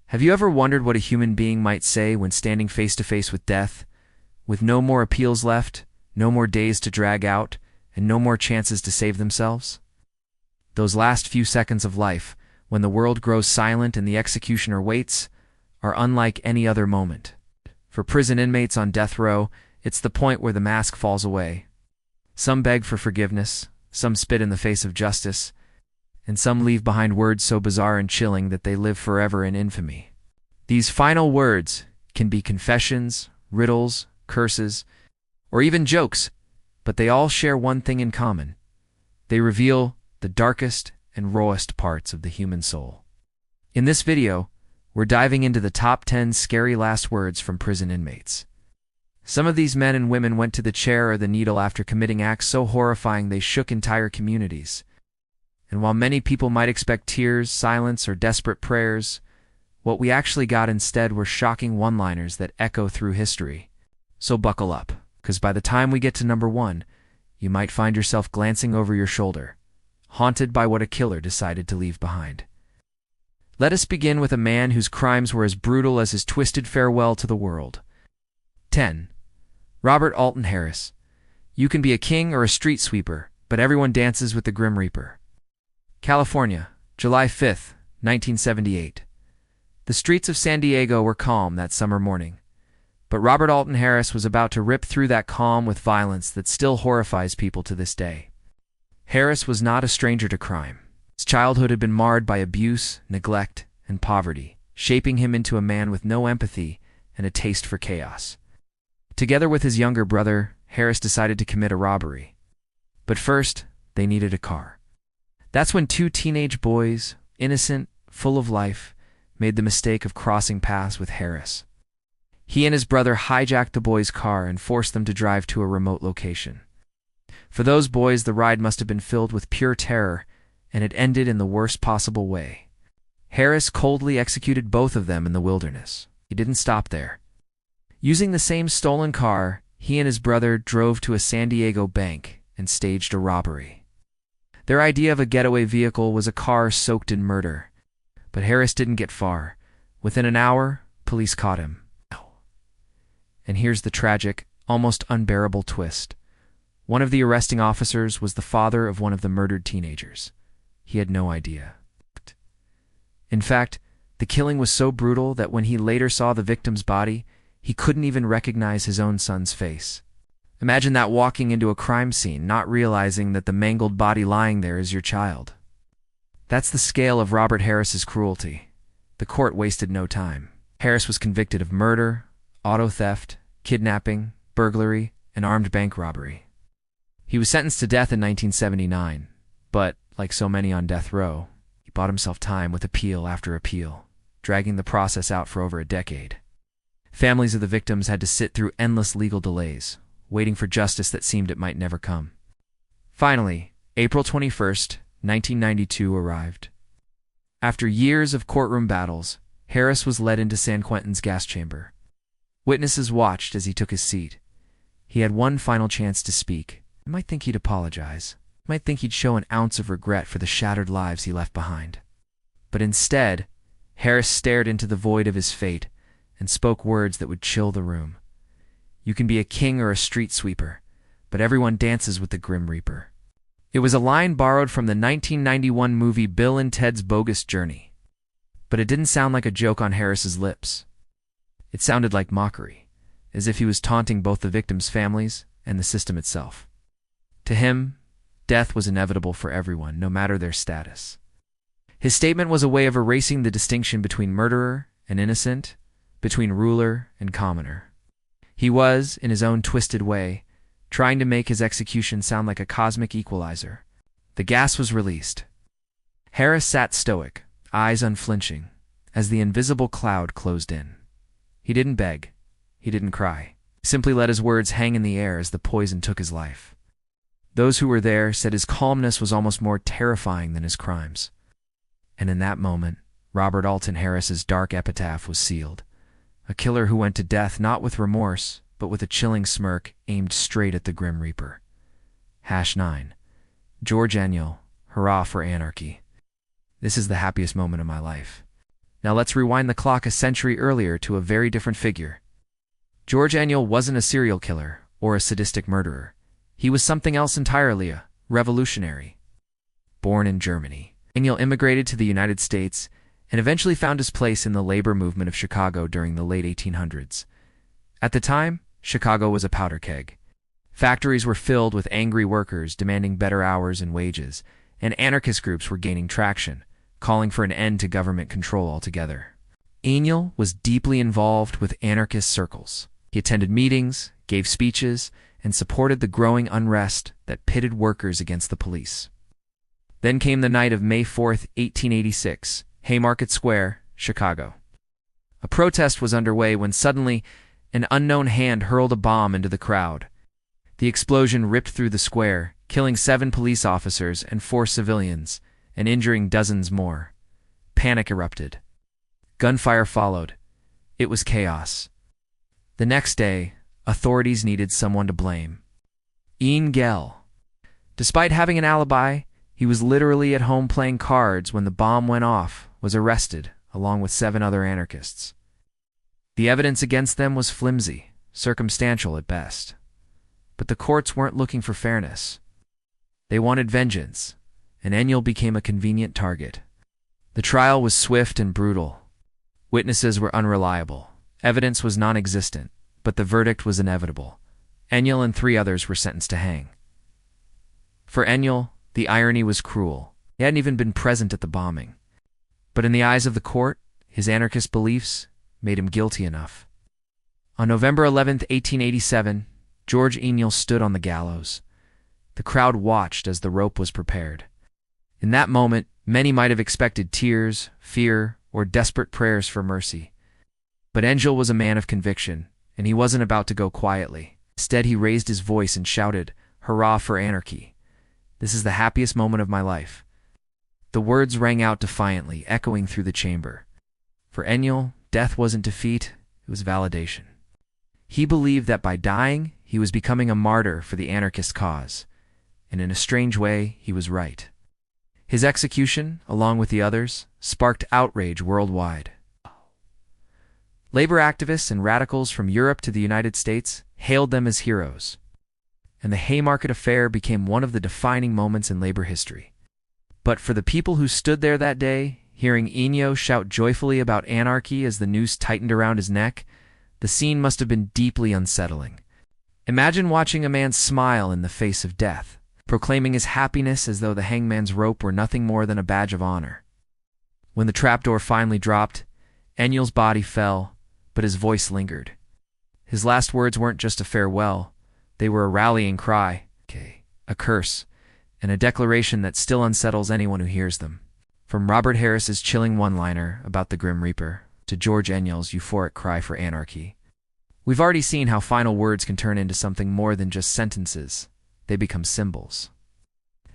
Have you ever wondered what a human being might say when standing face to face with death, with no more appeals left, no more days to drag out, and no more chances to save themselves? Those last few seconds of life, when the world grows silent and the executioner waits, are unlike any other moment. For prison inmates on death row, it's the point where the mask falls away. Some beg for forgiveness, some spit in the face of justice, and some leave behind words so bizarre and chilling that they live forever in infamy. These final words can be confessions, riddles, curses, or even jokes, but they all share one thing in common. They reveal the darkest and rawest parts of the human soul. In this video, we're diving into the top 10 scary last words from prison inmates. Some of these men and women went to the chair or the needle after committing acts so horrifying they shook entire communities. And while many people might expect tears, silence, or desperate prayers, what we actually got instead were shocking one-liners that echo through history. So buckle up, because by the time we get to number 1, you might find yourself glancing over your shoulder, haunted by what a killer decided to leave behind. Let us begin with a man whose crimes were as brutal as his twisted farewell to the world. 10. Robert Alton Harris. You can be a king or a street sweeper, but everyone dances with the Grim Reaper. California, July 5, 1978. The streets of San Diego were calm that summer morning, but Robert Alton Harris was about to rip through that calm with violence that still horrifies people to this day. Harris was not a stranger to crime. His childhood had been marred by abuse, neglect, and poverty, shaping him into a man with no empathy and a taste for chaos. Together with his younger brother, Harris decided to commit a robbery. But first, they needed a car. That's when two teenage boys, innocent, full of life, made the mistake of crossing paths with Harris. He and his brother hijacked the boys' car and forced them to drive to a remote location. For those boys, the ride must have been filled with pure terror, and it ended in the worst possible way. Harris coldly executed both of them in the wilderness. He didn't stop there. Using the same stolen car, he and his brother drove to a San Diego bank and staged a robbery. Their idea of a getaway vehicle was a car soaked in murder. But Harris didn't get far. Within an hour, police caught him. And here's the tragic, almost unbearable twist. One of the arresting officers was the father of one of the murdered teenagers. He had no idea. In fact, the killing was so brutal that when he later saw the victim's body, he couldn't even recognize his own son's face. Imagine that, walking into a crime scene, not realizing that the mangled body lying there is your child. That's the scale of Robert Harris's cruelty. The court wasted no time. Harris was convicted of murder, auto theft, kidnapping, burglary, and armed bank robbery. He was sentenced to death in 1979, but, like so many on death row, he bought himself time with appeal after appeal, dragging the process out for over a decade. Families of the victims had to sit through endless legal delays, waiting for justice that seemed it might never come. Finally, April 21st, 1992 arrived. After years of courtroom battles, Harris was led into San Quentin's gas chamber. Witnesses watched as he took his seat. He had one final chance to speak. You might think he'd apologize. You might think he'd show an ounce of regret for the shattered lives he left behind. But instead, Harris stared into the void of his fate and spoke words that would chill the room. You can be a king or a street sweeper, but everyone dances with the Grim Reaper. It was a line borrowed from the 1991 movie Bill and Ted's Bogus Journey. But it didn't sound like a joke on Harris's lips. It sounded like mockery, as if he was taunting both the victims' families and the system itself. To him, death was inevitable for everyone, no matter their status. His statement was a way of erasing the distinction between murderer and innocent, between ruler and commoner. He was, in his own twisted way, trying to make his execution sound like a cosmic equalizer. The gas was released. Harris sat stoic, eyes unflinching, as the invisible cloud closed in. He didn't beg. He didn't cry. He simply let his words hang in the air as the poison took his life. Those who were there said his calmness was almost more terrifying than his crimes. And in that moment, Robert Alton Harris's dark epitaph was sealed. A killer who went to death not with remorse, but with a chilling smirk aimed straight at the Grim Reaper. #9. George Engel, hurrah for anarchy. This is the happiest moment of my life. Now let's rewind the clock a century earlier to a very different figure. George Engel wasn't a serial killer or a sadistic murderer. He was something else entirely, a revolutionary. Born in Germany, Engel immigrated to the United States and eventually found his place in the labor movement of Chicago during the late 1800s. At the time, Chicago was a powder keg. Factories were filled with angry workers demanding better hours and wages, and anarchist groups were gaining traction, calling for an end to government control altogether. Engel was deeply involved with anarchist circles. He attended meetings, gave speeches, and supported the growing unrest that pitted workers against the police. Then came the night of May 4, 1886, Haymarket Square, Chicago. A protest was underway when suddenly an unknown hand hurled a bomb into the crowd. The explosion ripped through the square, killing 7 police officers and 4 civilians, and injuring dozens more. Panic erupted. Gunfire followed. It was chaos. The next day, authorities needed someone to blame. Engel. Despite having an alibi, he was literally at home playing cards when the bomb went off, was arrested, along with 7 other anarchists. The evidence against them was flimsy, circumstantial at best. But the courts weren't looking for fairness. They wanted vengeance, and Engel became a convenient target. The trial was swift and brutal. Witnesses were unreliable. Evidence was non-existent, but the verdict was inevitable. Engel and 3 others were sentenced to hang. For Engel, the irony was cruel. He hadn't even been present at the bombing. But in the eyes of the court, his anarchist beliefs made him guilty enough. On November 11, 1887, George Engel stood on the gallows. The crowd watched as the rope was prepared. In that moment, many might have expected tears, fear, or desperate prayers for mercy. But Engel was a man of conviction, and he wasn't about to go quietly. Instead, he raised his voice and shouted, "Hurrah for anarchy! This is the happiest moment of my life." The words rang out defiantly, echoing through the chamber. For Engel, death wasn't defeat, it was validation. He believed that by dying, he was becoming a martyr for the anarchist cause, and in a strange way, he was right. His execution, along with the others, sparked outrage worldwide. Labor activists and radicals from Europe to the United States hailed them as heroes, and the Haymarket affair became one of the defining moments in labor history. But for the people who stood there that day, hearing Engel shout joyfully about anarchy as the noose tightened around his neck, the scene must have been deeply unsettling. Imagine watching a man smile in the face of death, proclaiming his happiness as though the hangman's rope were nothing more than a badge of honor. When the trapdoor finally dropped, Engel's body fell, but his voice lingered. His last words weren't just a farewell, they were a rallying cry, a curse, and a declaration that still unsettles anyone who hears them. From Robert Harris's chilling one-liner about the Grim Reaper to George Engel's euphoric cry for anarchy, we've already seen how final words can turn into something more than just sentences. They become symbols.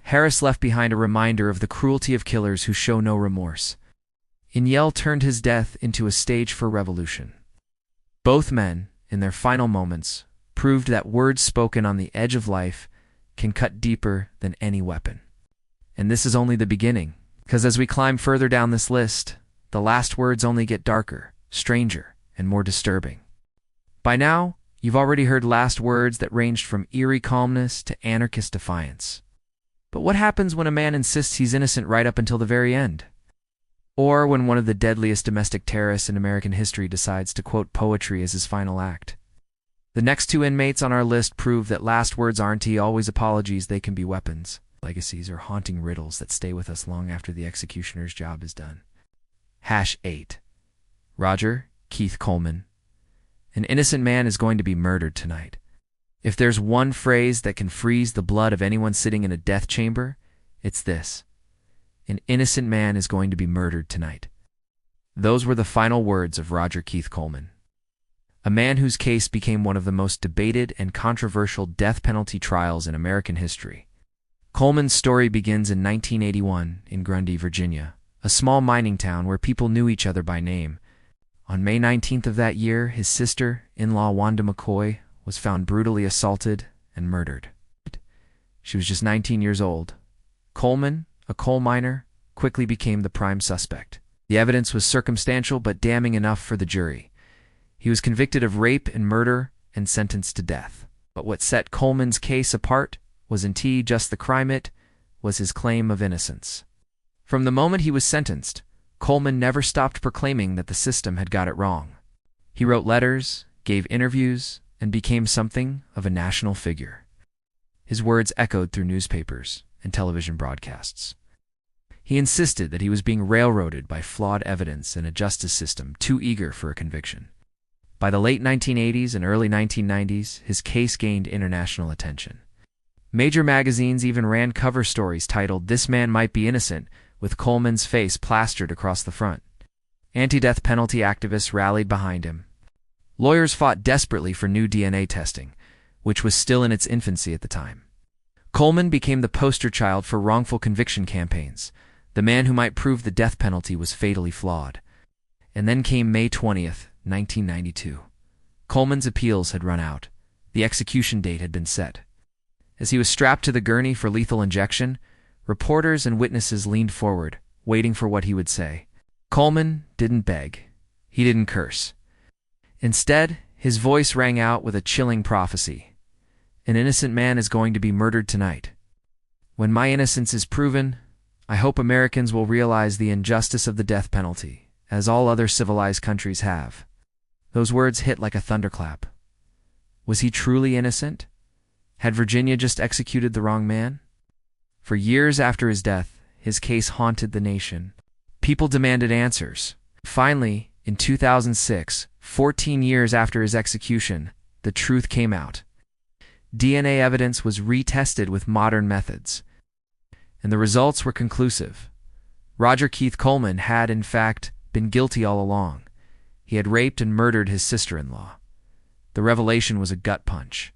Harris left behind a reminder of the cruelty of killers who show no remorse. Engel turned his death into a stage for revolution. Both men, in their final moments, proved that words spoken on the edge of life can cut deeper than any weapon. And this is only the beginning, because as we climb further down this list, the last words only get darker, stranger, and more disturbing. By now, you've already heard last words that ranged from eerie calmness to anarchist defiance. But what happens when a man insists he's innocent right up until the very end? Or when one of the deadliest domestic terrorists in American history decides to quote poetry as his final act? The next 2 inmates on our list prove that last words aren't always apologies, they can be weapons, legacies, or haunting riddles that stay with us long after the executioner's job is done. #8. Roger Keith Coleman. An innocent man is going to be murdered tonight. If there's one phrase that can freeze the blood of anyone sitting in a death chamber, it's this: an innocent man is going to be murdered tonight. Those were the final words of Roger Keith Coleman, a man whose case became one of the most debated and controversial death penalty trials in American history. Coleman's story begins in 1981 in Grundy, Virginia, a small mining town where people knew each other by name. On May 19th of that year, his sister-in-law Wanda McCoy was found brutally assaulted and murdered. She was just 19 years old. Coleman, a coal miner, quickly became the prime suspect. The evidence was circumstantial but damning enough for the jury. He was convicted of rape and murder and sentenced to death. But what set Coleman's case apart wasn't just the crime, it was his claim of innocence. From the moment he was sentenced, Coleman never stopped proclaiming that the system had got it wrong. He wrote letters, gave interviews, and became something of a national figure. His words echoed through newspapers and television broadcasts. He insisted that he was being railroaded by flawed evidence and a justice system too eager for a conviction. By the late 1980s and early 1990s, his case gained international attention. Major magazines even ran cover stories titled "This Man Might Be Innocent," with Coleman's face plastered across the front. Anti-death penalty activists rallied behind him. Lawyers fought desperately for new DNA testing, which was still in its infancy at the time. Coleman became the poster child for wrongful conviction campaigns. The man who might prove the death penalty was fatally flawed. And then came May 20th, 1992. Coleman's appeals had run out. The execution date had been set. As he was strapped to the gurney for lethal injection, reporters and witnesses leaned forward, waiting for what he would say. Coleman didn't beg. He didn't curse. Instead, his voice rang out with a chilling prophecy. An innocent man is going to be murdered tonight. When my innocence is proven, I hope Americans will realize the injustice of the death penalty, as all other civilized countries have. Those words hit like a thunderclap. Was he truly innocent? Had Virginia just executed the wrong man? For years after his death, his case haunted the nation. People demanded answers. Finally, in 2006, 14 years after his execution, the truth came out. DNA evidence was retested with modern methods, and the results were conclusive. Roger Keith Coleman had, in fact, been guilty all along. He had raped and murdered his sister-in-law. The revelation was a gut punch.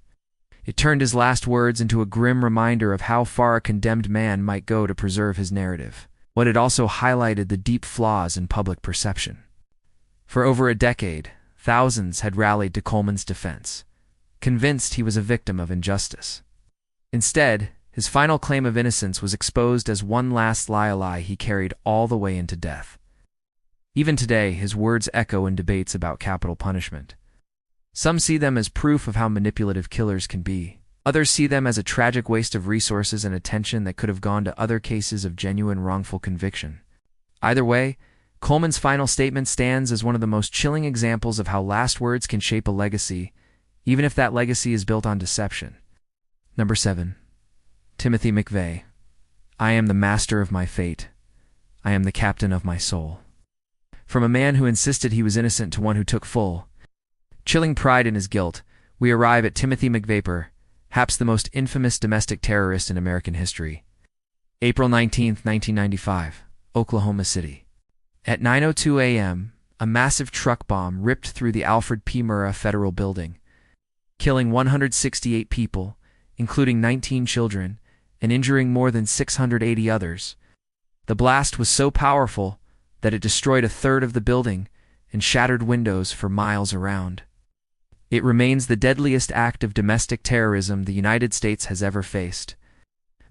It turned his last words into a grim reminder of how far a condemned man might go to preserve his narrative. But it also highlighted the deep flaws in public perception. For over a decade, thousands had rallied to Coleman's defense, convinced he was a victim of injustice. Instead, his final claim of innocence was exposed as one last lie he carried all the way into death. Even today, his words echo in debates about capital punishment. Some see them as proof of how manipulative killers can be. Others see them as a tragic waste of resources and attention that could have gone to other cases of genuine wrongful conviction. Either way, Coleman's final statement stands as one of the most chilling examples of how last words can shape a legacy, even if that legacy is built on deception. Number 7. Timothy McVeigh. I am the master of my fate. I am the captain of my soul. From a man who insisted he was innocent to one who took full, chilling pride in his guilt, we arrive at Timothy McVeigh, perhaps the most infamous domestic terrorist in American history. April 19, 1995, Oklahoma City. At 9:02 a.m., a massive truck bomb ripped through the Alfred P. Murrah Federal Building, killing 168 people, including 19 children, and injuring more than 680 others. The blast was so powerful that it destroyed a third of the building and shattered windows for miles around. It remains the deadliest act of domestic terrorism the United States has ever faced.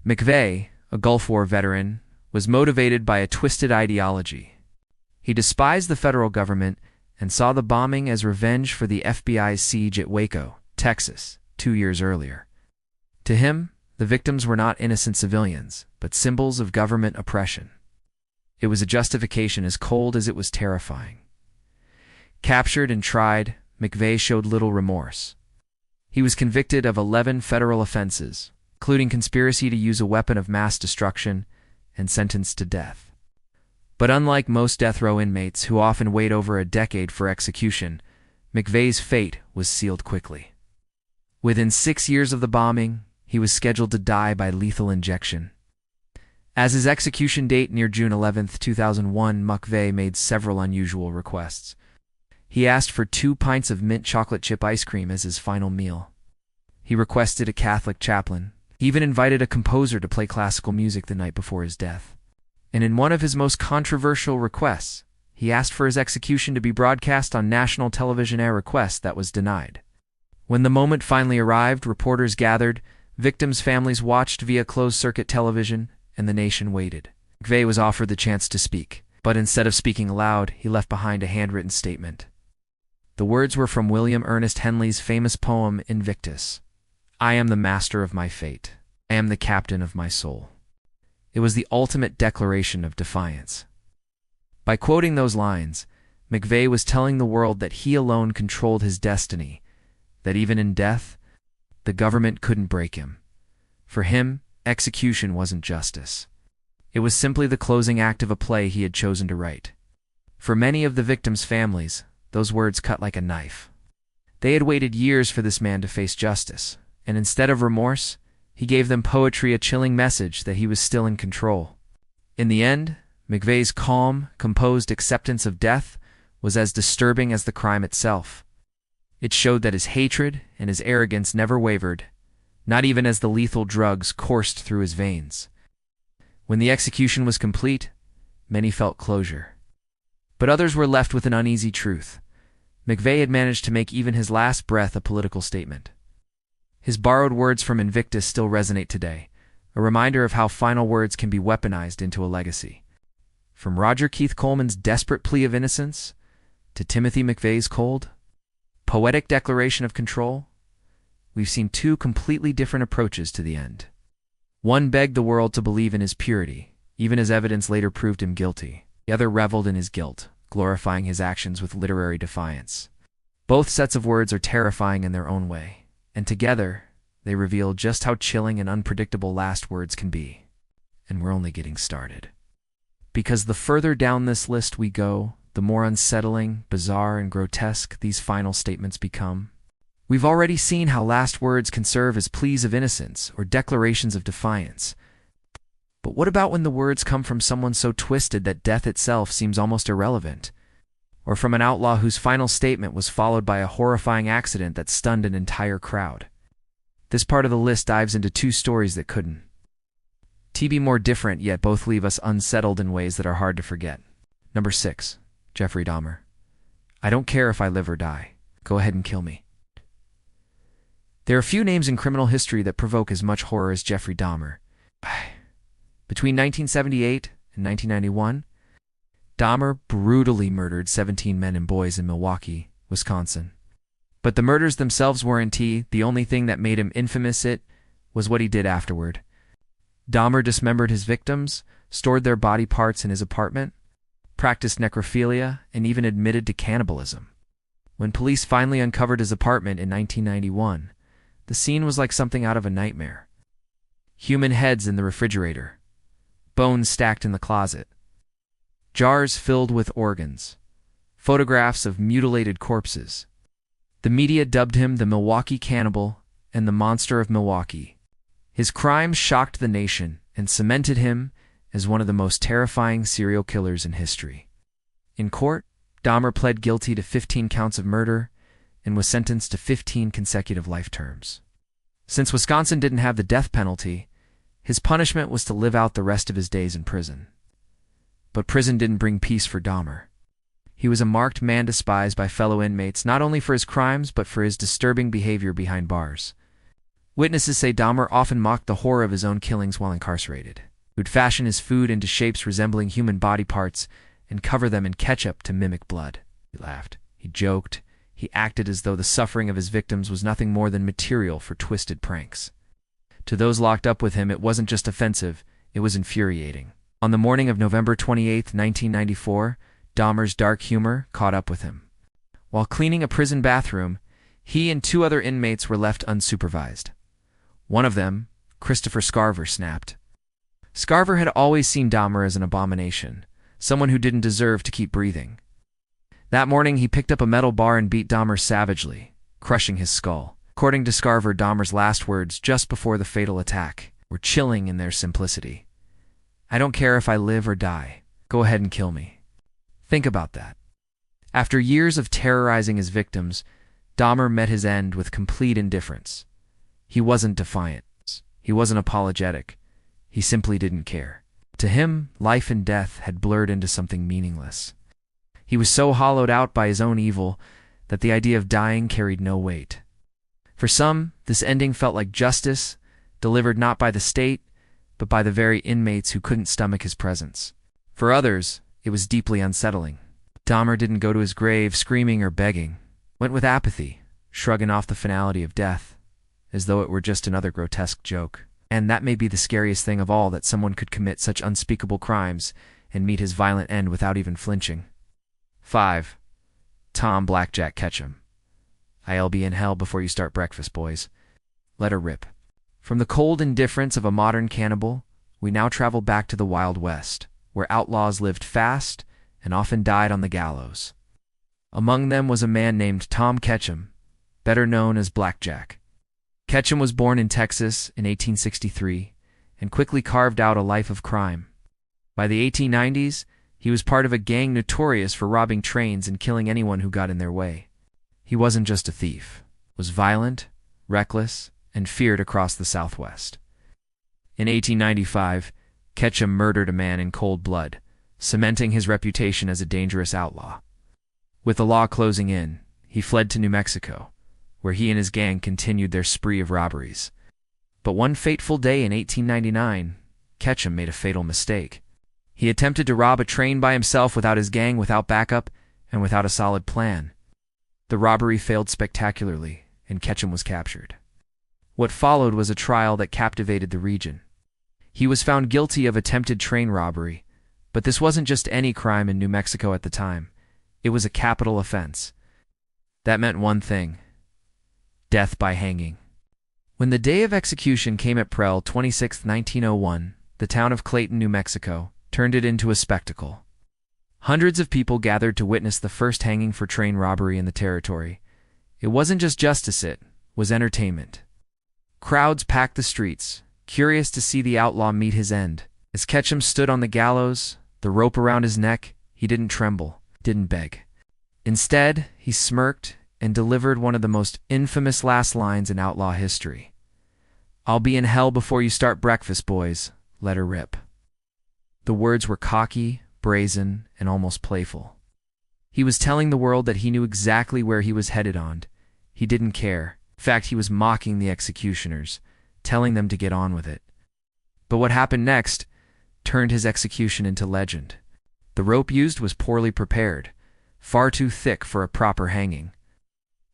McVeigh, a Gulf War veteran, was motivated by a twisted ideology. He despised the federal government and saw the bombing as revenge for the FBI's siege at Waco, Texas, 2 years earlier. To him, the victims were not innocent civilians, but symbols of government oppression. It was a justification as cold as it was terrifying. Captured and tried, McVeigh showed little remorse. He was convicted of 11 federal offenses, including conspiracy to use a weapon of mass destruction, and sentenced to death. But unlike most death row inmates who often wait over a decade for execution, McVeigh's fate was sealed quickly. Within 6 years of the bombing, he was scheduled to die by lethal injection. As his execution date neared June 11, 2001, McVeigh made several unusual requests. He asked for 2 pints of mint chocolate chip ice cream as his final meal. He requested a Catholic chaplain. He even invited a composer to play classical music the night before his death. And in one of his most controversial requests, he asked for his execution to be broadcast on national television, a request that was denied. When the moment finally arrived, reporters gathered, victims' families watched via closed-circuit television, and the nation waited. McVeigh was offered the chance to speak, But instead of speaking aloud, he left behind a handwritten statement. The words were from William Ernest Henley's famous poem Invictus. I am the master of my fate. I am the captain of my soul. It was the ultimate declaration of defiance. By quoting those lines, McVeigh was telling the world that he alone controlled his destiny, that even in death, the government couldn't break him. For him, execution wasn't justice. It was simply the closing act of a play he had chosen to write. For many of the victims' families, those words cut like a knife. They had waited years for this man to face justice, and instead of remorse, he gave them poetry, a chilling message that he was still in control. In the end, McVeigh's calm, composed acceptance of death was as disturbing as the crime itself. It showed that his hatred and his arrogance never wavered, not even as the lethal drugs coursed through his veins. When the execution was complete, many felt closure. But others were left with an uneasy truth. McVeigh had managed to make even his last breath a political statement. His borrowed words from Invictus still resonate today, a reminder of how final words can be weaponized into a legacy. From Roger Keith Coleman's desperate plea of innocence to Timothy McVeigh's cold, poetic declaration of control, we've seen two completely different approaches to the end. One begged the world to believe in his purity, even as evidence later proved him guilty. The other reveled in his guilt, glorifying his actions with literary defiance. Both sets of words are terrifying in their own way, and together, they reveal just how chilling and unpredictable last words can be. And we're only getting started. Because the further down this list we go, the more unsettling, bizarre, and grotesque these final statements become. We've already seen how last words can serve as pleas of innocence or declarations of defiance. But what about when the words come from someone so twisted that death itself seems almost irrelevant? Or from an outlaw whose final statement was followed by a horrifying accident that stunned an entire crowd? This part of the list dives into two stories that couldn't be more different, yet both leave us unsettled in ways that are hard to forget. Number 6. Jeffrey Dahmer. I don't care if I live or die. Go ahead and kill me. There are few names in criminal history that provoke as much horror as Jeffrey Dahmer. Between 1978 and 1991, Dahmer brutally murdered 17 men and boys in Milwaukee, Wisconsin. But the murders themselves weren't the only thing that made him infamous. It was what he did afterward. Dahmer dismembered his victims, stored their body parts in his apartment, practiced necrophilia, and even admitted to cannibalism. When police finally uncovered his apartment in 1991, the scene was like something out of a nightmare. Human heads in the refrigerator, bones stacked in the closet, jars filled with organs, photographs of mutilated corpses. The media dubbed him the Milwaukee Cannibal and the Monster of Milwaukee. His crimes shocked the nation and cemented him as one of the most terrifying serial killers in history. In court, Dahmer pled guilty to 15 counts of murder and was sentenced to 15 consecutive life terms. Since Wisconsin didn't have the death penalty, his punishment was to live out the rest of his days in prison. But prison didn't bring peace for Dahmer. He was a marked man despised by fellow inmates not only for his crimes but for his disturbing behavior behind bars. Witnesses say Dahmer often mocked the horror of his own killings while incarcerated. He would fashion his food into shapes resembling human body parts and cover them in ketchup to mimic blood. He laughed. He joked. He acted as though the suffering of his victims was nothing more than material for twisted pranks. To those locked up with him, it wasn't just offensive, it was infuriating. On the morning of November 28, 1994, Dahmer's dark humor caught up with him. While cleaning a prison bathroom, he and 2 other inmates were left unsupervised. One of them, Christopher Scarver, snapped. Scarver had always seen Dahmer as an abomination, someone who didn't deserve to keep breathing. That morning, he picked up a metal bar and beat Dahmer savagely, crushing his skull. According to Scarver, Dahmer's last words just before the fatal attack were chilling in their simplicity. I don't care if I live or die. Go ahead and kill me. Think about that. After years of terrorizing his victims, Dahmer met his end with complete indifference. He wasn't defiant. He wasn't apologetic. He simply didn't care. To him, life and death had blurred into something meaningless. He was so hollowed out by his own evil that the idea of dying carried no weight. For some, this ending felt like justice, delivered not by the state, but by the very inmates who couldn't stomach his presence. For others, it was deeply unsettling. Dahmer didn't go to his grave screaming or begging, went with apathy, shrugging off the finality of death, as though it were just another grotesque joke. And that may be the scariest thing of all, that someone could commit such unspeakable crimes and meet his violent end without even flinching. 5. Tom Blackjack Ketchum. I'll be in hell before you start breakfast, boys. Let her rip. From the cold indifference of a modern cannibal, we now travel back to the Wild West, where outlaws lived fast and often died on the gallows. Among them was a man named Tom Ketchum, better known as Blackjack. Ketchum was born in Texas in 1863 and quickly carved out a life of crime. By the 1890s, he was part of a gang notorious for robbing trains and killing anyone who got in their way. He wasn't just a thief, was violent, reckless, and feared across the Southwest. In 1895, Ketchum murdered a man in cold blood, cementing his reputation as a dangerous outlaw. With the law closing in, he fled to New Mexico, where he and his gang continued their spree of robberies. But one fateful day in 1899, Ketchum made a fatal mistake. He attempted to rob a train by himself without his gang, without backup, and without a solid plan. The robbery failed spectacularly, and Ketchum was captured. What followed was a trial that captivated the region. He was found guilty of attempted train robbery, but this wasn't just any crime in New Mexico at the time. It was a capital offense. That meant one thing: death by hanging. When the day of execution came, April 26, 1901, the town of Clayton, New Mexico, turned it into a spectacle. Hundreds of people gathered to witness the first hanging for train robbery in the territory. It wasn't just justice, it was entertainment. Crowds packed the streets, curious to see the outlaw meet his end. As Ketchum stood on the gallows, the rope around his neck, he didn't tremble, didn't beg. Instead, he smirked and delivered one of the most infamous last lines in outlaw history. "I'll be in hell before you start breakfast, boys. Let her rip." The words were cocky, brazen, and almost playful. He was telling the world that he knew exactly where he was headed on. He didn't care. In fact, he was mocking the executioners, telling them to get on with it. But what happened next turned his execution into legend. The rope used was poorly prepared, far too thick for a proper hanging.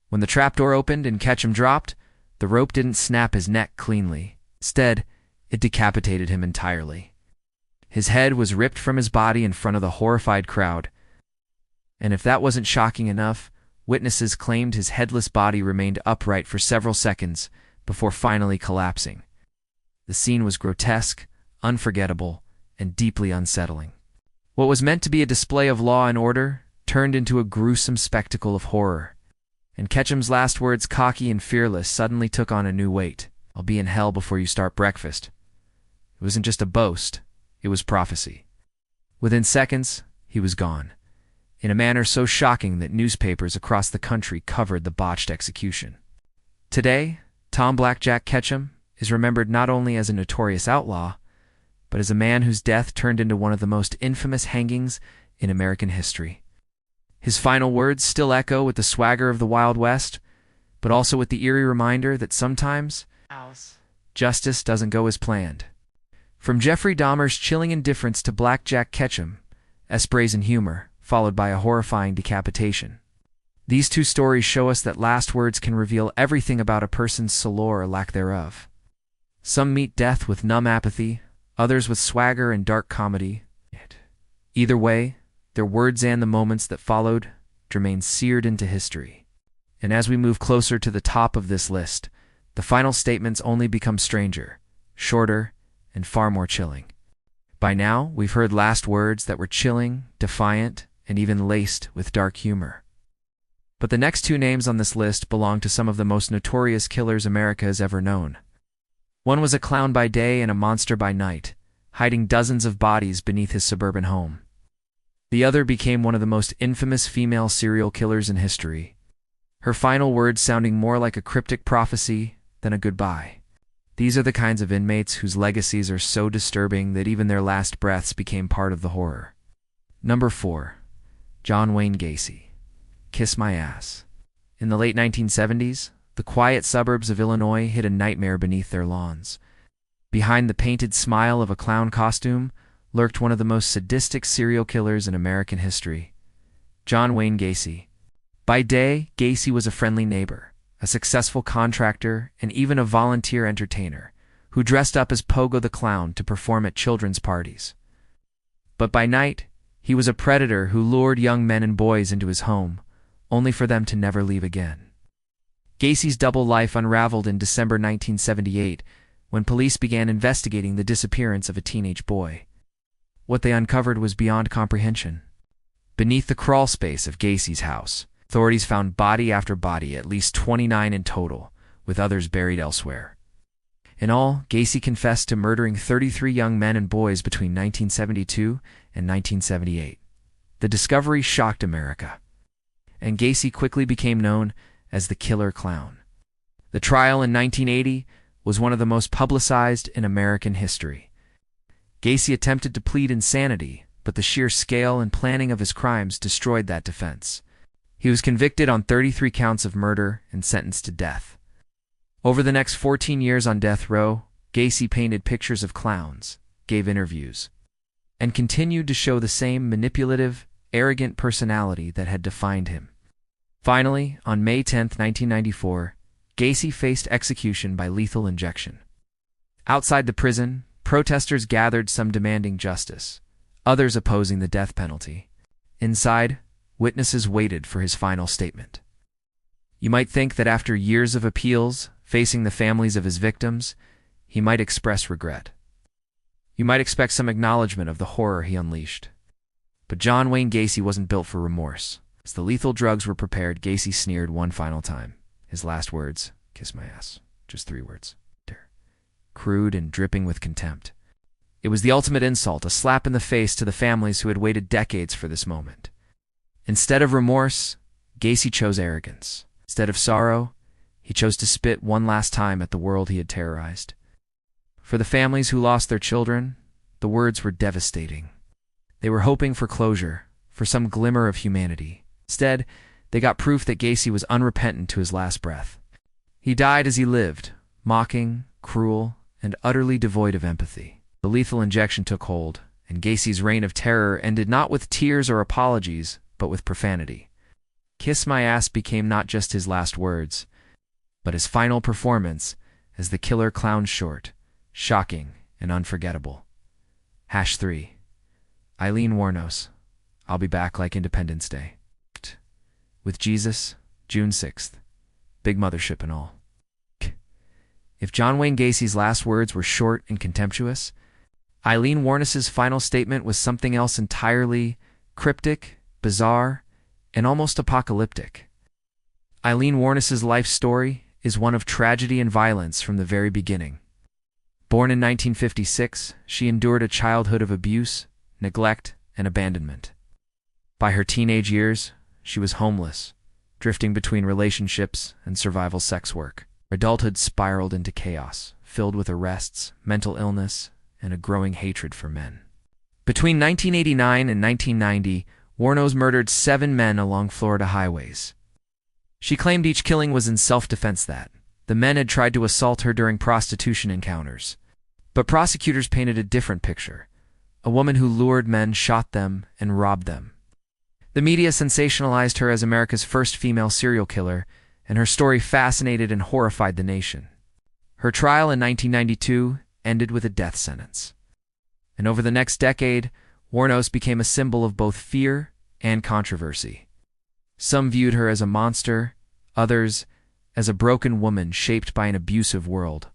When the trapdoor opened and Ketchum dropped, the rope didn't snap his neck cleanly. Instead, it decapitated him entirely. His head was ripped from his body in front of the horrified crowd. And if that wasn't shocking enough, witnesses claimed his headless body remained upright for several seconds before finally collapsing. The scene was grotesque, unforgettable, and deeply unsettling. What was meant to be a display of law and order turned into a gruesome spectacle of horror. And Ketchum's last words, cocky and fearless, suddenly took on a new weight. "I'll be in hell before you start breakfast." It wasn't just a boast, it was prophecy. Within seconds, he was gone, in a manner so shocking that newspapers across the country covered the botched execution. Today, Tom Blackjack Ketchum is remembered not only as a notorious outlaw, but as a man whose death turned into one of the most infamous hangings in American history. His final words still echo with the swagger of the Wild West, but also with the eerie reminder that sometimes justice doesn't go as planned. From Jeffrey Dahmer's chilling indifference to Blackjack Ketchum, brazen humor, followed by a horrifying decapitation. These two stories show us that last words can reveal everything about a person's soul or lack thereof. Some meet death with numb apathy, others with swagger and dark comedy. Either way, their words and the moments that followed remain seared into history. And as we move closer to the top of this list, the final statements only become stranger, shorter, and far more chilling. By now, we've heard last words that were chilling, defiant, and even laced with dark humor. But the next two names on this list belong to some of the most notorious killers America has ever known. One was a clown by day and a monster by night, hiding dozens of bodies beneath his suburban home. The other became one of the most infamous female serial killers in history, her final words sounding more like a cryptic prophecy than a goodbye. These are the kinds of inmates whose legacies are so disturbing that even their last breaths became part of the horror. Number 4. John Wayne Gacy. Kiss My Ass. In the late 1970s, the quiet suburbs of Illinois hid a nightmare beneath their lawns. Behind the painted smile of a clown costume lurked one of the most sadistic serial killers in American history, John Wayne Gacy. By day, Gacy was a friendly neighbor, a successful contractor, and even a volunteer entertainer who dressed up as Pogo the Clown to perform at children's parties. But by night, he was a predator who lured young men and boys into his home, only for them to never leave again. Gacy's double life unraveled in December 1978 when police began investigating the disappearance of a teenage boy. What they uncovered was beyond comprehension. Beneath the crawl space of Gacy's house, authorities found body after body, at least 29 in total, with others buried elsewhere. In all, Gacy confessed to murdering 33 young men and boys between 1972 and 1978. The discovery shocked America, and Gacy quickly became known as the Killer Clown. The trial in 1980 was one of the most publicized in American history. Gacy attempted to plead insanity, but the sheer scale and planning of his crimes destroyed that defense. He was convicted on 33 counts of murder and sentenced to death. Over the next 14 years on death row, Gacy painted pictures of clowns, gave interviews, and continued to show the same manipulative, arrogant personality that had defined him. Finally, on May 10, 1994, Gacy faced execution by lethal injection. Outside the prison, protesters gathered, some demanding justice, others opposing the death penalty. Inside, witnesses waited for his final statement. You might think that after years of appeals, facing the families of his victims, he might express regret. You might expect some acknowledgement of the horror he unleashed. But John Wayne Gacy wasn't built for remorse. As the lethal drugs were prepared, Gacy sneered one final time. His last words, "Kiss my ass." Just 3 words. Crude and dripping with contempt. It was the ultimate insult, a slap in the face to the families who had waited decades for this moment. Instead of remorse, Gacy chose arrogance. Instead of sorrow, he chose to spit one last time at the world he had terrorized. For the families who lost their children, the words were devastating. They were hoping for closure, for some glimmer of humanity. Instead, they got proof that Gacy was unrepentant to his last breath. He died as he lived, mocking, cruel, and utterly devoid of empathy. The lethal injection took hold, and Gacy's reign of terror ended not with tears or apologies, but with profanity. "Kiss my ass" became not just his last words, but his final performance as the Killer Clown short, shocking and unforgettable. #3. Aileen Wuornos. I'll be back like Independence Day. With Jesus, June 6th. Big mothership and all. If John Wayne Gacy's last words were short and contemptuous, Aileen Wuornos' final statement was something else entirely: cryptic, bizarre, and almost apocalyptic. Aileen Wuornos' life story is one of tragedy and violence from the very beginning. Born in 1956, she endured a childhood of abuse, neglect, and abandonment. By her teenage years, she was homeless, drifting between relationships and survival sex work. Adulthood spiraled into chaos, filled with arrests, mental illness, and a growing hatred for men. Between 1989 and 1990, Wuornos murdered 7 men along Florida highways. She claimed each killing was in self-defense, that the men had tried to assault her during prostitution encounters. But prosecutors painted a different picture: a woman who lured men, shot them, and robbed them. The media sensationalized her as America's first female serial killer, and her story fascinated and horrified the nation. Her trial in 1992 ended with a death sentence. And over the next decade, Wuornos became a symbol of both fear and controversy. Some viewed her as a monster, others as a broken woman shaped by an abusive world.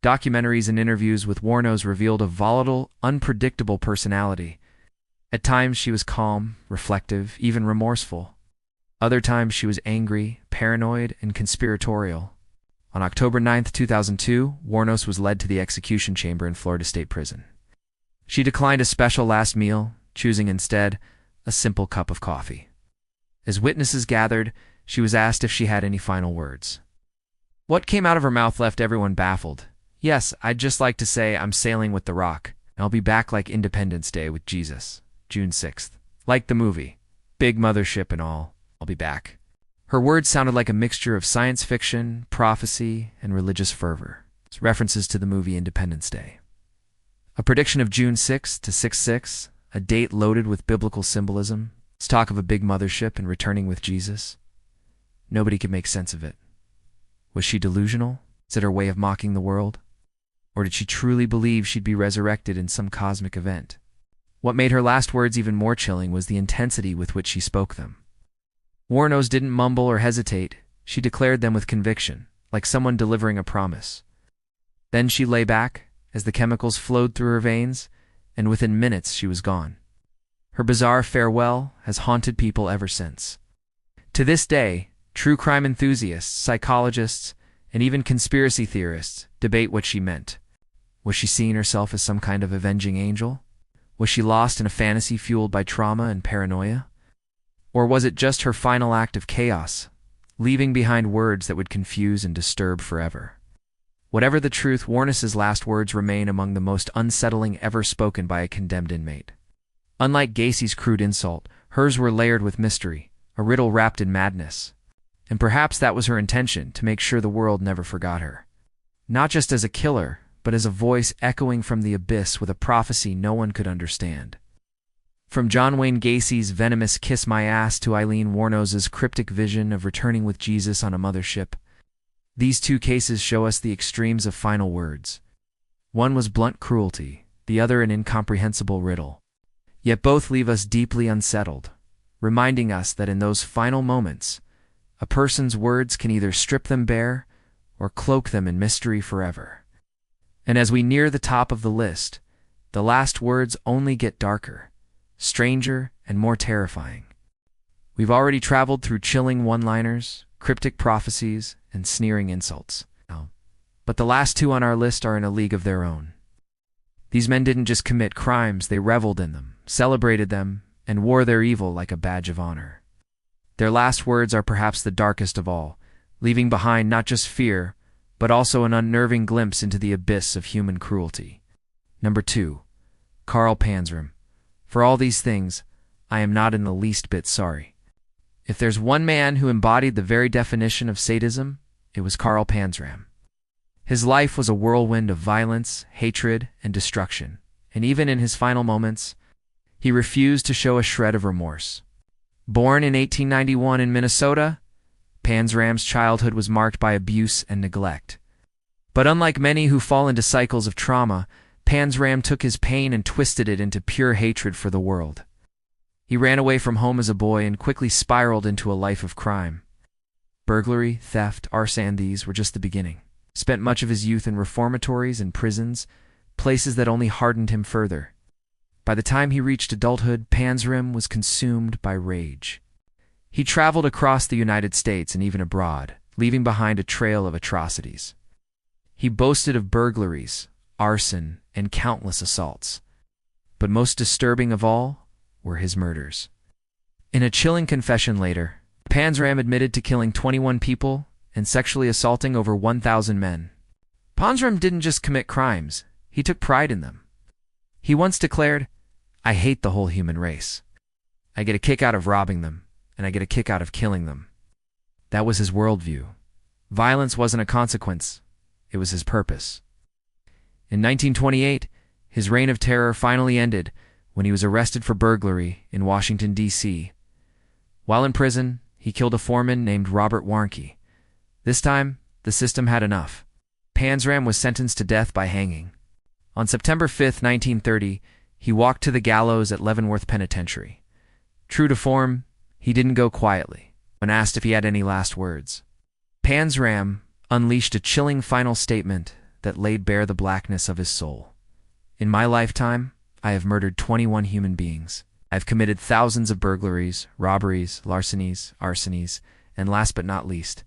Documentaries and interviews with Wuornos revealed a volatile, unpredictable personality. At times she was calm, reflective, even remorseful. Other times she was angry, paranoid, and conspiratorial. On October 9, 2002, Wuornos was led to the execution chamber in Florida State Prison. She declined a special last meal, choosing instead a simple cup of coffee. As witnesses gathered, she was asked if she had any final words. What came out of her mouth left everyone baffled. "Yes, I'd just like to say I'm sailing with the Rock, and I'll be back like Independence Day with Jesus, June 6th. Like the movie. Big mothership and all. I'll be back." Her words sounded like a mixture of science fiction, prophecy, and religious fervor. References to the movie Independence Day. A prediction of June 6 to 6/6, a date loaded with biblical symbolism, talk of a big mothership and returning with Jesus. Nobody could make sense of it. Was she delusional? Is it her way of mocking the world? Or did she truly believe she'd be resurrected in some cosmic event? What made her last words even more chilling was the intensity with which she spoke them. Wuornos didn't mumble or hesitate. She declared them with conviction, like someone delivering a promise. Then she lay back, as the chemicals flowed through her veins, and within minutes she was gone. Her bizarre farewell has haunted people ever since. To this day, true crime enthusiasts, psychologists, and even conspiracy theorists debate what she meant. Was she seeing herself as some kind of avenging angel? Was she lost in a fantasy fueled by trauma and paranoia? Or was it just her final act of chaos, leaving behind words that would confuse and disturb forever? Whatever the truth, Wuornos' last words remain among the most unsettling ever spoken by a condemned inmate. Unlike Gacy's crude insult, hers were layered with mystery, a riddle wrapped in madness. And perhaps that was her intention, to make sure the world never forgot her. Not just as a killer, but as a voice echoing from the abyss with a prophecy no one could understand. From John Wayne Gacy's venomous "kiss my ass" to Aileen Wuornos' cryptic vision of returning with Jesus on a mothership, these two cases show us the extremes of final words. One was blunt cruelty, the other an incomprehensible riddle. Yet both leave us deeply unsettled, reminding us that in those final moments, a person's words can either strip them bare or cloak them in mystery forever. And as we near the top of the list, the last words only get darker, stranger, and more terrifying. We've already traveled through chilling one-liners, cryptic prophecies, and sneering insults. But the last two on our list are in a league of their own. These men didn't just commit crimes, they reveled in them, celebrated them, and wore their evil like a badge of honor. Their last words are perhaps the darkest of all, leaving behind not just fear, but also an unnerving glimpse into the abyss of human cruelty. Number 2. Karl Panzram. For all these things, I am not in the least bit sorry. If there's one man who embodied the very definition of sadism, it was Karl Panzram. His life was a whirlwind of violence, hatred, and destruction, and even in his final moments, he refused to show a shred of remorse. Born in 1891 in Minnesota, Panzram's childhood was marked by abuse and neglect. But unlike many who fall into cycles of trauma, Panzram took his pain and twisted it into pure hatred for the world. He ran away from home as a boy and quickly spiraled into a life of crime. Burglary, theft, arson, these were just the beginning. Spent much of his youth in reformatories and prisons, places that only hardened him further. By the time he reached adulthood, Panzram was consumed by rage. He traveled across the United States and even abroad, leaving behind a trail of atrocities. He boasted of burglaries, arson, and countless assaults. But most disturbing of all were his murders. In a chilling confession later, Panzram admitted to killing 21 people and sexually assaulting over 1,000 men. Panzram didn't just commit crimes, he took pride in them. He once declared, "I hate the whole human race. I get a kick out of robbing them, and I get a kick out of killing them." That was his worldview. Violence wasn't a consequence, it was his purpose. In 1928, his reign of terror finally ended when he was arrested for burglary in Washington, D.C. While in prison, he killed a foreman named Robert Warnke. This time, the system had enough. Panzram was sentenced to death by hanging. On September 5, 1930, he walked to the gallows at Leavenworth Penitentiary. True to form, he didn't go quietly. When asked if he had any last words, Panzram unleashed a chilling final statement that laid bare the blackness of his soul. "In my lifetime, I have murdered 21 human beings. I have committed thousands of burglaries, robberies, larcenies, arsonies, and last but not least,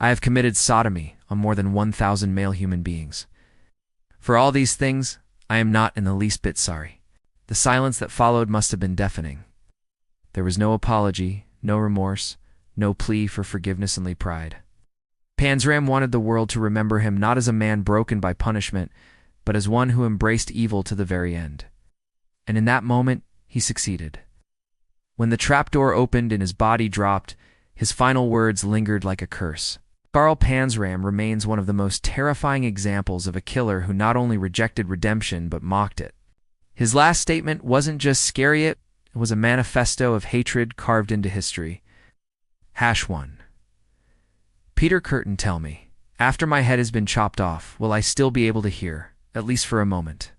I have committed sodomy on more than 1,000 male human beings. For all these things, I am not in the least bit sorry." The silence that followed must have been deafening. There was no apology, no remorse, no plea for forgiveness and pride. Panzram wanted the world to remember him not as a man broken by punishment, but as one who embraced evil to the very end. And in that moment, he succeeded. When the trapdoor opened and his body dropped, his final words lingered like a curse. Panzram remains one of the most terrifying examples of a killer who not only rejected redemption but mocked it. His last statement wasn't just scary, it was a manifesto of hatred carved into history. #1. Peter Kürten, tell me, after my head has been chopped off, will I still be able to hear, at least for a moment,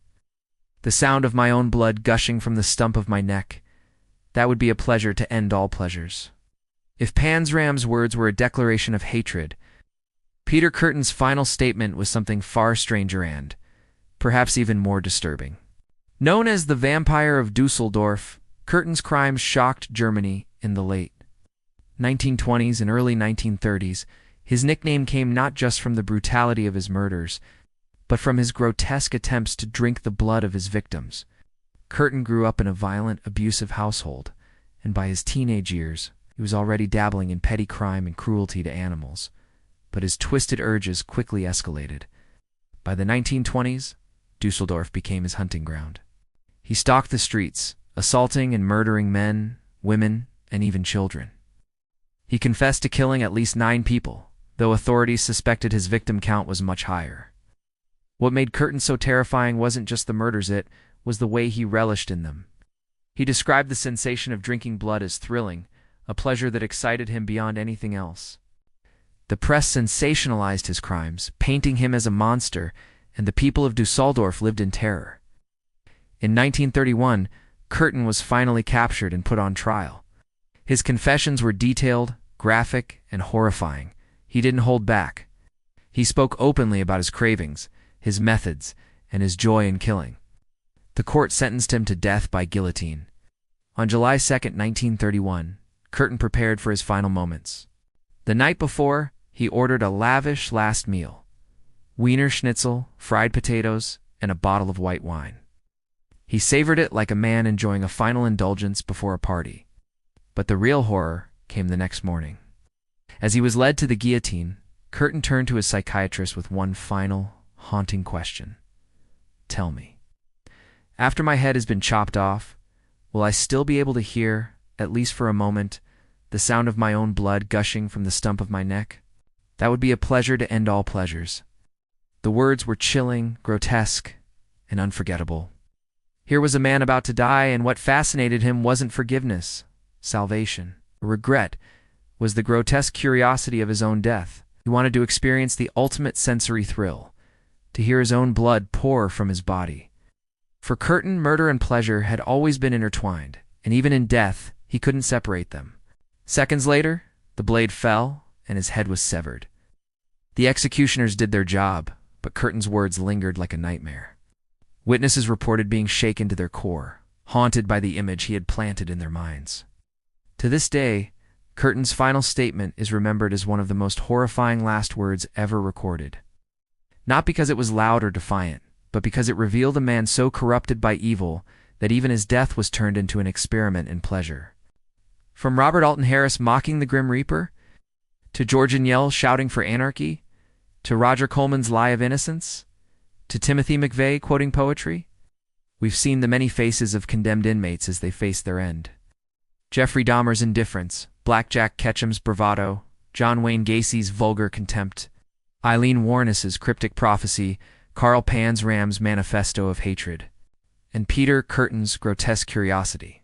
the sound of my own blood gushing from the stump of my neck? That would be a pleasure to end all pleasures. If Panzram's words were a declaration of hatred, Peter Kürten's final statement was something far stranger and, perhaps even more disturbing. Known as the Vampire of Dusseldorf, Kürten's crimes shocked Germany in the late 1920s and early 1930s. His nickname came not just from the brutality of his murders, but from his grotesque attempts to drink the blood of his victims. Kürten grew up in a violent, abusive household, and by his teenage years, he was already dabbling in petty crime and cruelty to animals. But his twisted urges quickly escalated. By the 1920s, Dusseldorf became his hunting ground. He stalked the streets, assaulting and murdering men, women, and even children. He confessed to killing at least 9 people, though authorities suspected his victim count was much higher. What made Kürten so terrifying wasn't just the murders, it was the way he relished in them. He described the sensation of drinking blood as thrilling, a pleasure that excited him beyond anything else. The press sensationalized his crimes, painting him as a monster, and the people of Dusseldorf lived in terror. In 1931, Kürten was finally captured and put on trial. His confessions were detailed, graphic, and horrifying. He didn't hold back. He spoke openly about his cravings, his methods, and his joy in killing. The court sentenced him to death by guillotine. On July 2, 1931, Kürten prepared for his final moments. The night before, he ordered a lavish last meal: Wiener Schnitzel, fried potatoes, and a bottle of white wine. He savored it like a man enjoying a final indulgence before a party. But the real horror came the next morning. As he was led to the guillotine, Kürten turned to his psychiatrist with one final, haunting question. Tell me, after my head has been chopped off, will I still be able to hear, at least for a moment, the sound of my own blood gushing from the stump of my neck? That would be a pleasure to end all pleasures. The words were chilling, grotesque, and unforgettable. Here was a man about to die, and what fascinated him wasn't forgiveness, salvation, or regret. Was the grotesque curiosity of his own death. He wanted to experience the ultimate sensory thrill, to hear his own blood pour from his body. For Kürten, murder and pleasure had always been intertwined, and even in death, he couldn't separate them. Seconds later, the blade fell, and his head was severed. The executioners did their job, but Kürten's words lingered like a nightmare. Witnesses reported being shaken to their core, haunted by the image he had planted in their minds. To this day, Kürten's final statement is remembered as one of the most horrifying last words ever recorded. Not because it was loud or defiant, but because it revealed a man so corrupted by evil that even his death was turned into an experiment in pleasure. From Robert Alton Harris mocking the Grim Reaper, to George Engel shouting for anarchy, to Roger Coleman's lie of innocence, to Timothy McVeigh quoting poetry, we've seen the many faces of condemned inmates as they face their end. Jeffrey Dahmer's indifference, Blackjack Ketchum's bravado, John Wayne Gacy's vulgar contempt, Aileen Wuornos' cryptic prophecy, Karl Panzram's manifesto of hatred, and Peter Kürten's grotesque curiosity.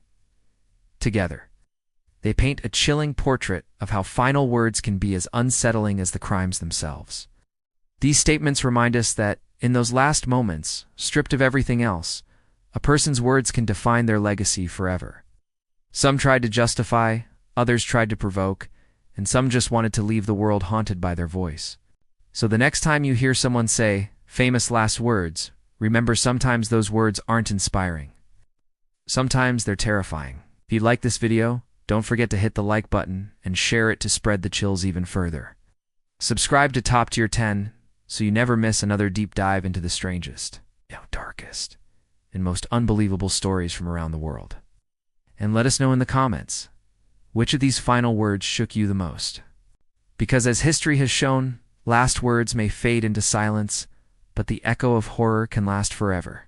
Together, they paint a chilling portrait of how final words can be as unsettling as the crimes themselves. These statements remind us that, in those last moments, stripped of everything else, a person's words can define their legacy forever. Some tried to justify, others tried to provoke, and some just wanted to leave the world haunted by their voice. So the next time you hear someone say, famous last words, remember sometimes those words aren't inspiring. Sometimes they're terrifying. If you like this video, don't forget to hit the like button and share it to spread the chills even further. Subscribe to Top Tier 10 so you never miss another deep dive into the strangest, darkest, and most unbelievable stories from around the world. And let us know in the comments, which of these final words shook you the most? Because as history has shown, last words may fade into silence, but the echo of horror can last forever.